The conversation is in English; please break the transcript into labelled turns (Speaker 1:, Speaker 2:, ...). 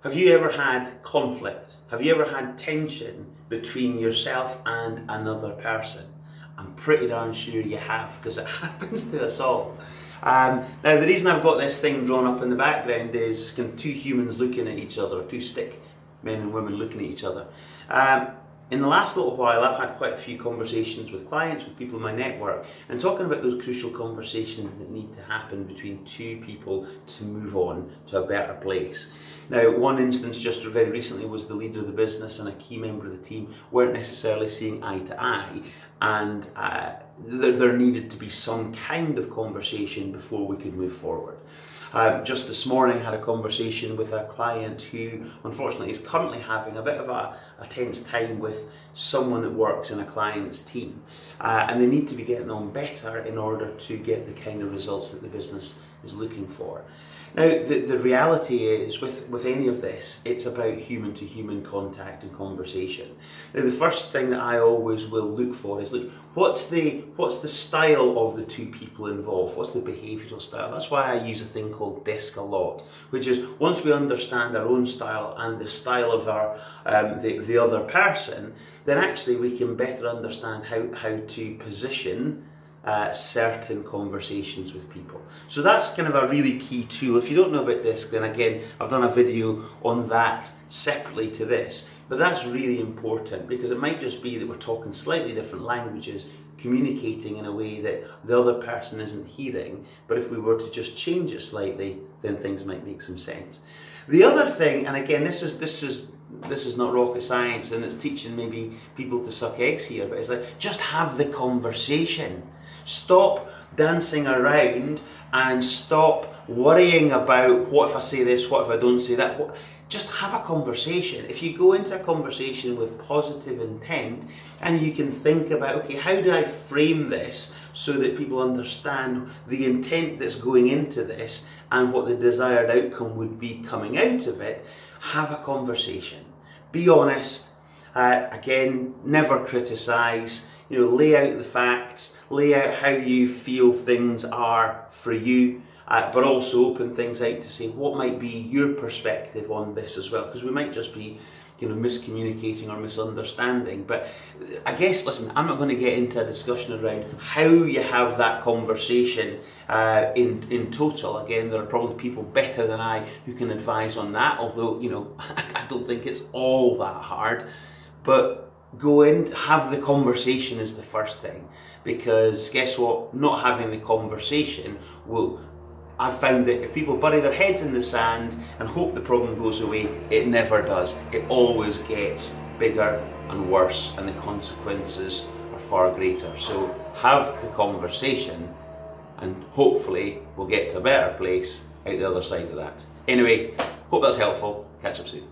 Speaker 1: Have you ever had conflict? Have you ever had tension between yourself and another person? I'm pretty darn sure you have, because it happens to us all. Now the reason I've got this thing drawn up in the background is kind of two humans looking at each other, two stick men and women looking at each other. In the last little while, I've had quite a few conversations with clients, with people in my network, and talking about those crucial conversations that need to happen between two people to move on to a better place. Now, one instance just very recently was the leader of the business and a key member of the team weren't necessarily seeing eye to eye, and there needed to be some kind of conversation before we could move forward. Just this morning I had a conversation with a client who unfortunately is currently having a bit of a tense time with someone that works in a client's team, and they need to be getting on better in order to get the kind of results that the business is looking for. Now the reality is with any of this, it's about human to human contact and conversation. Now the first thing that I always will look for is, look, what's the style of the two people involved? What's the behavioural style? That's why I use a thing called DISC a lot, which is once we understand our own style and the style of our the other person, then actually we can better understand how to position certain conversations with people. So that's kind of a really key tool. If you don't know about DISC, then again, I've done a video on that separately to this, but that's really important because it might just be that we're talking slightly different languages, communicating in a way that the other person isn't hearing, but if we were to just change it slightly, then things might make some sense. The other thing, and again, this is not rocket science, and it's teaching maybe people to suck eggs here, but it's like, just have the conversation. Stop dancing around and stop worrying about what if I say this, what if I don't say that. Just have a conversation. If you go into a conversation with positive intent and you can think about, okay, how do I frame this so that people understand the intent that's going into this and what the desired outcome would be coming out of it, have a conversation. Be honest. Again, never criticise. Lay out the facts, lay out how you feel things are for you, but also open things out to say what might be your perspective on this as well, because we might just be miscommunicating or misunderstanding. But I guess, listen, I'm not going to get into a discussion around how you have that conversation in total. Again, there are probably people better than I who can advise on that, although, I don't think it's all that hard. But go in, have the conversation is the first thing, because guess what? Not having the conversation I've found that if people bury their heads in the sand and hope the problem goes away, it never does. It always gets bigger and worse, and the consequences are far greater. So have the conversation, and hopefully we'll get to a better place out the other side of that. Anyway, hope that's helpful. Catch up soon.